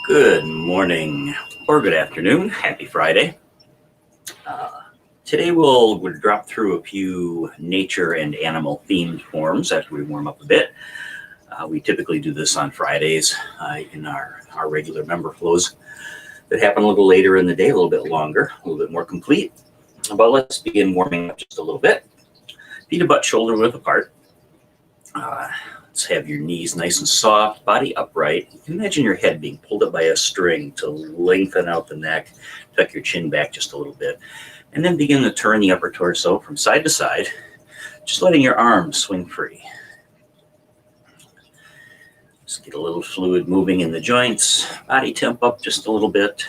Good morning or good afternoon. Happy Friday. Today we'll drop through a few nature and animal themed forms after we warm up a bit. We typically do this on Fridays in our regular member flows that happen a little later in the day, a little bit longer, a little bit more complete. But let's begin warming up just a little bit. Feet and butt shoulder width apart. Let's have your knees nice and soft, body upright. Imagine your head being pulled up by a string to lengthen out the neck, tuck your chin back just a little bit, and then begin to turn the upper torso from side to side, just letting your arms swing free. Just get a little fluid moving in the joints, body temp up just a little bit.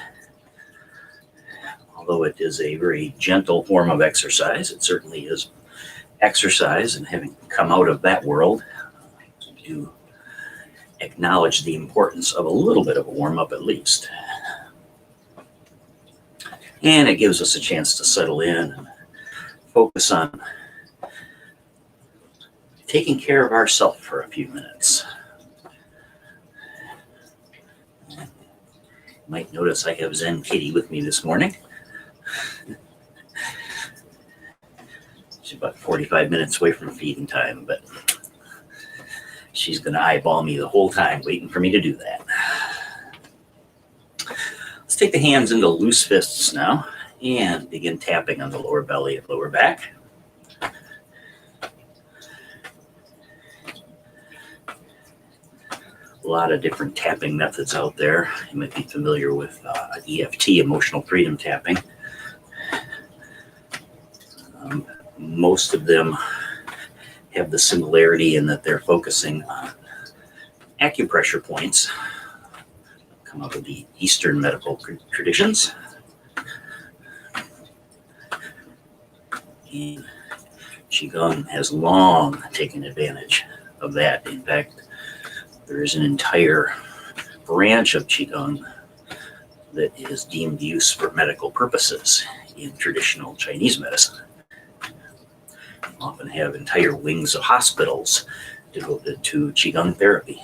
Although it is a very gentle form of exercise, it certainly is exercise, and having come out of that world, to acknowledge the importance of a little bit of a warm-up at least. And it gives us a chance to settle in and focus on taking care of ourselves for a few minutes. You might notice I have Zen Kitty with me this morning. She's about 45 minutes away from feeding time, but she's going to eyeball me the whole time, waiting for me to do that. Let's take the hands into loose fists now and begin tapping on the lower belly and lower back. A lot of different tapping methods out there. You might be familiar with EFT, emotional freedom tapping. Most of them have the similarity in that they're focusing on acupressure points that come out of the Eastern medical traditions. And Qigong has long taken advantage of that. In fact, there is an entire branch of Qigong that is deemed use for medical purposes in traditional Chinese medicine. Often have entire wings of hospitals devoted to Qigong therapy.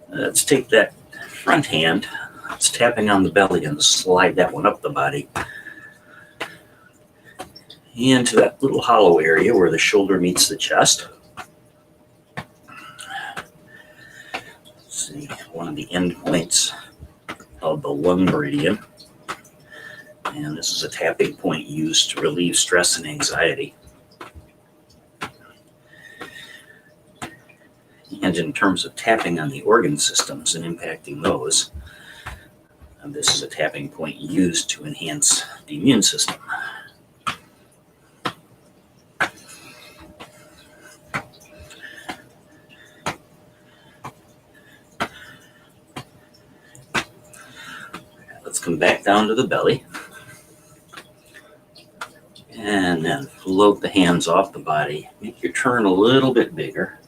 Let's take that front hand, it's tapping on the belly, and slide that one up the body into that little hollow area where the shoulder meets the chest. Let's see, one of the end points of the lung meridian. And this is a tapping point used to relieve stress and anxiety. And in terms of tapping on the organ systems and impacting those, this is a tapping point used to enhance the immune system. Let's come back down to the belly. And then float the hands off the body. Make your turn a little bit bigger.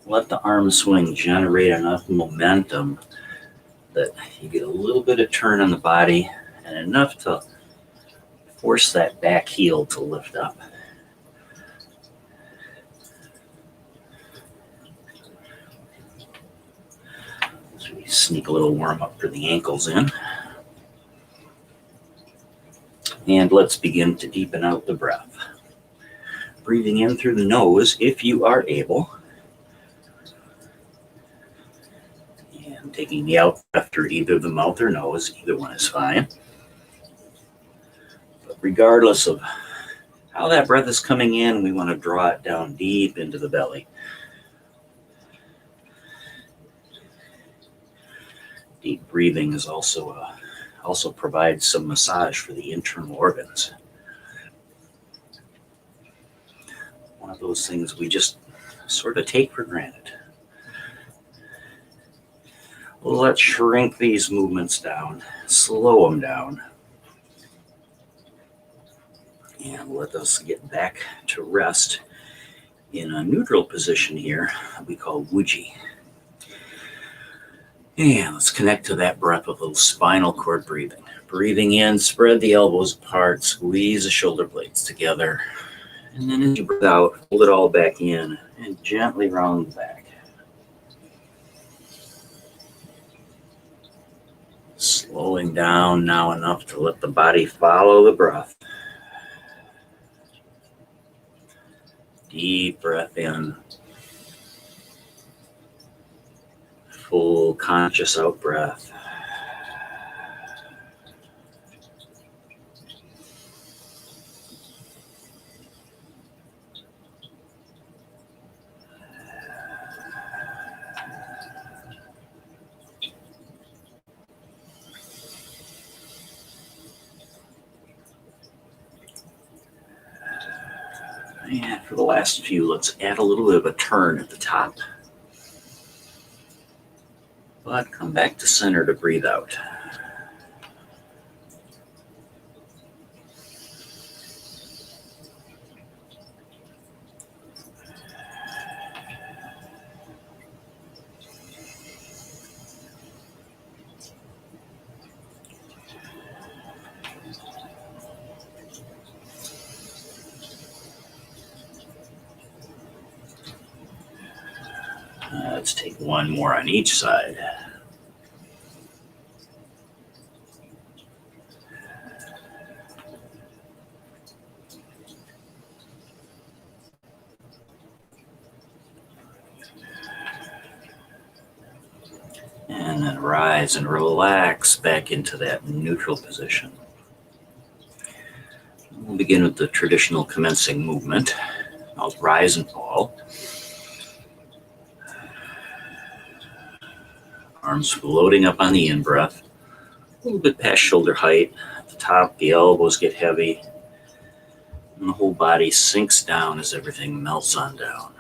Let the arm swing generate enough momentum that you get a little bit of turn on the body and enough to force that back heel to lift up. So we sneak a little warm up for the ankles in. And let's begin to deepen out the breath. Breathing in through the nose if you are able. And taking the out breath through either the mouth or nose, either one is fine. But regardless of how that breath is coming in, we want to draw it down deep into the belly. Deep breathing is also provides some massage for the internal organs. One of those things we just sort of take for granted. Let's shrink these movements down, slow them down, and let us get back to rest in a neutral position here we call Wuji. And let's connect to that breath with a little spinal cord breathing. Breathing in, spread the elbows apart, squeeze the shoulder blades together. And then as you breathe out, pull it all back in and gently round back. Slowing down now enough to let the body follow the breath. Deep breath in. Full conscious out breath. And for the last few, let's add a little bit of a turn at the top. But come back to center to breathe out. Let's take one more on each side. And then rise and relax back into that neutral position. We'll begin with the traditional commencing movement. I'll rise and fall. Arms floating up on the in-breath, a little bit past shoulder height. At the top, the elbows get heavy, and the whole body sinks down as everything melts on down.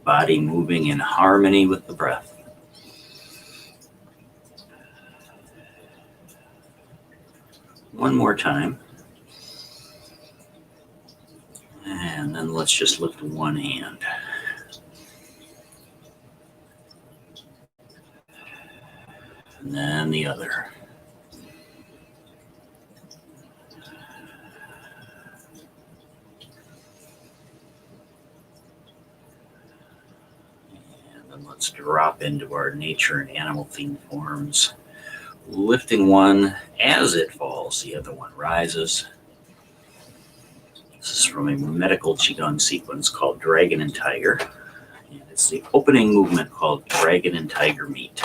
Body moving in harmony with the breath. One more time. And then let's just lift one hand. And then the other. And then let's drop into our nature and animal theme forms. Lifting one as it falls, the other one rises. This is from a medical Qigong sequence called Dragon and Tiger. And it's the opening movement called Dragon and Tiger Meet.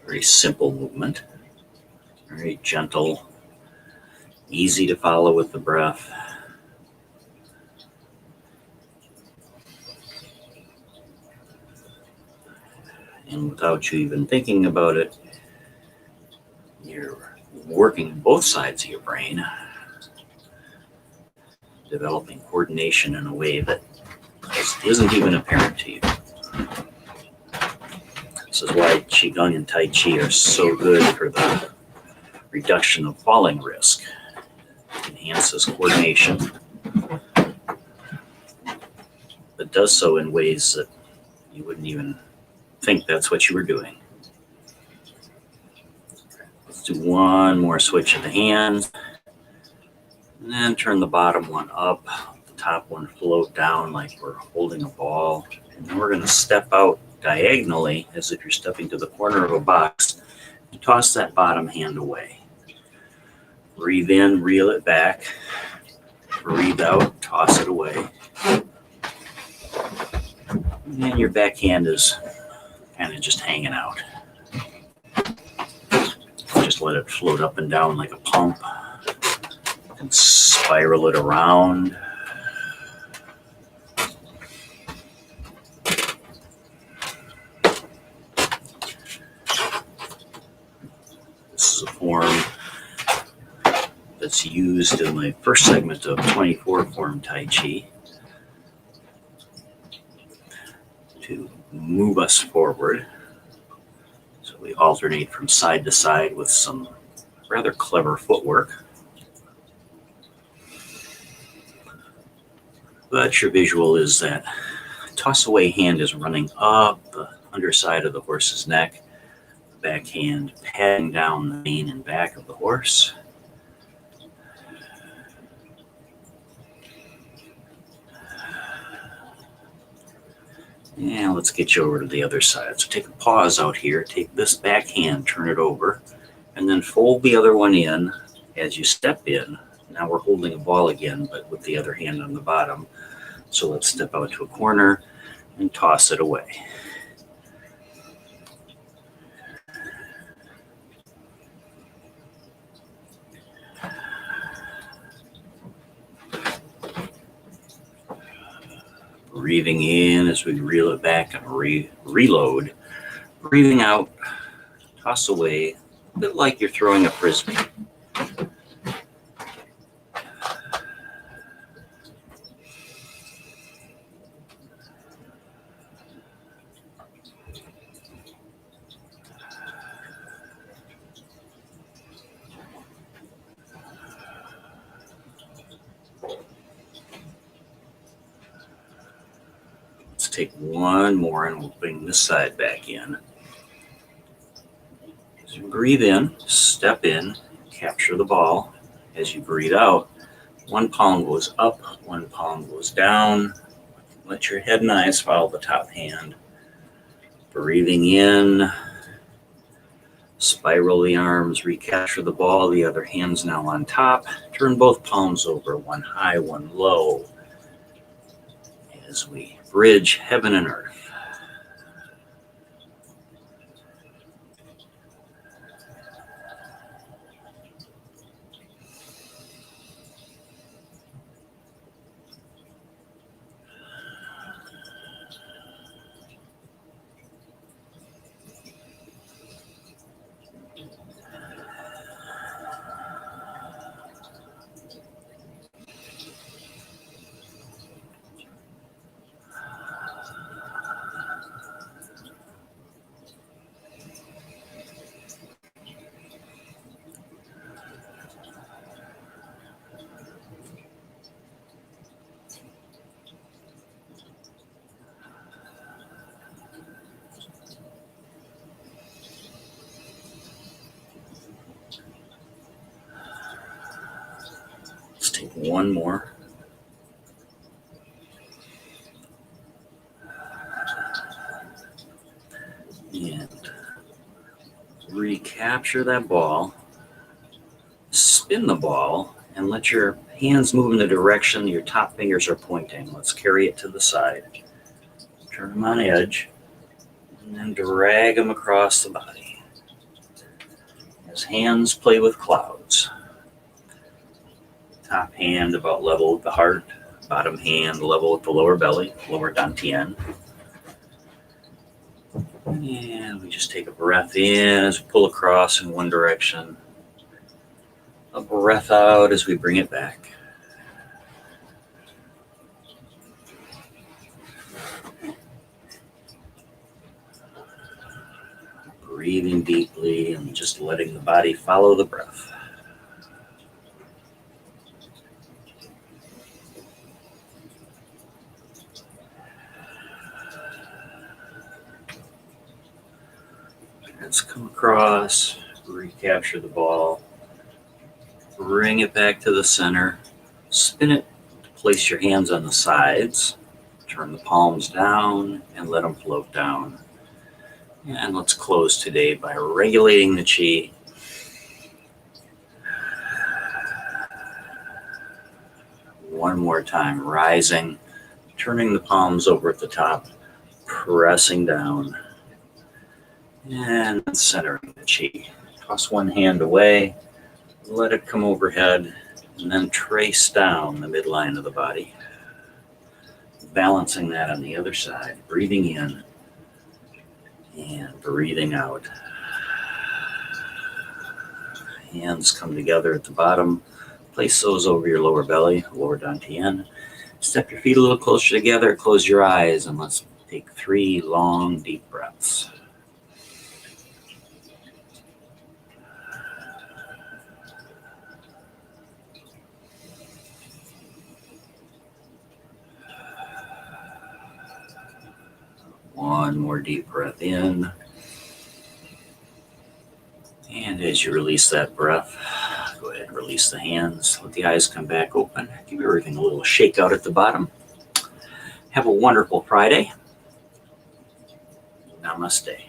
Very simple movement, very gentle, easy to follow with the breath. And without you even thinking about it, you're working both sides of your brain, developing coordination in a way that isn't even apparent to you. This is why Qigong and Tai Chi are so good for the reduction of falling risk. It enhances coordination, but does so in ways that you wouldn't even think that's what you were doing. Let's do one more switch of the hands, and then turn the bottom one up, the top one float down like we're holding a ball, and then we're going to step out diagonally as if you're stepping to the corner of a box and toss that bottom hand away. Breathe in, reel it back. Breathe out, toss it away. And your back hand is kind of just hanging out. just let it float up and down like a pump and spiral it around. This is a form that's used in the first segment of 24 form Tai Chi to move us forward. So we alternate from side to side with some rather clever footwork. But your visual is that toss away hand is running up the underside of the horse's neck, the back hand patting down the mane and back of the horse. And let's get you over to the other side. So take a pause out here, take this back hand, turn it over, and then fold the other one in as you step in. Now we're holding a ball again, but with the other hand on the bottom. So let's step out to a corner and toss it away. Breathing in as we reel it back and reload. Breathing out, toss away, a bit like you're throwing a frisbee. Take one more and we'll bring this side back in. As you breathe in, step in, capture the ball. As you breathe out, one palm goes up, one palm goes down. Let your head and eyes follow the top hand. Breathing in, spiral the arms, recapture the ball. The other hand's now on top. Turn both palms over, one high, one low. As we bridge heaven and earth. Let's take one more. And recapture that ball. Spin the ball and let your hands move in the direction your top fingers are pointing. Let's carry it to the side. Turn them on edge and then drag them across the body. As hands play with clouds. Top hand about level with the heart. Bottom hand level with the lower belly, lower dantian. And we just take a breath in as we pull across in one direction. A breath out as we bring it back. Breathing deeply and just letting the body follow the breath. Let's come across, recapture the ball, bring it back to the center, spin it, place your hands on the sides, turn the palms down and let them float down. And let's close today by regulating the chi. One more time, rising, turning the palms over at the top, pressing down, and centering the chi. Toss one hand away, let it come overhead, and then trace down the midline of the body. Balancing that on the other side, breathing in and breathing out. Hands come together at the bottom. Place those over your lower belly, lower dantian. Step your feet a little closer together, close your eyes, and let's take 3 long, deep breaths. One more deep breath in. And as you release that breath, go ahead and release the hands. Let the eyes come back open. Give everything a little shake out at the bottom. Have a wonderful Friday. Namaste.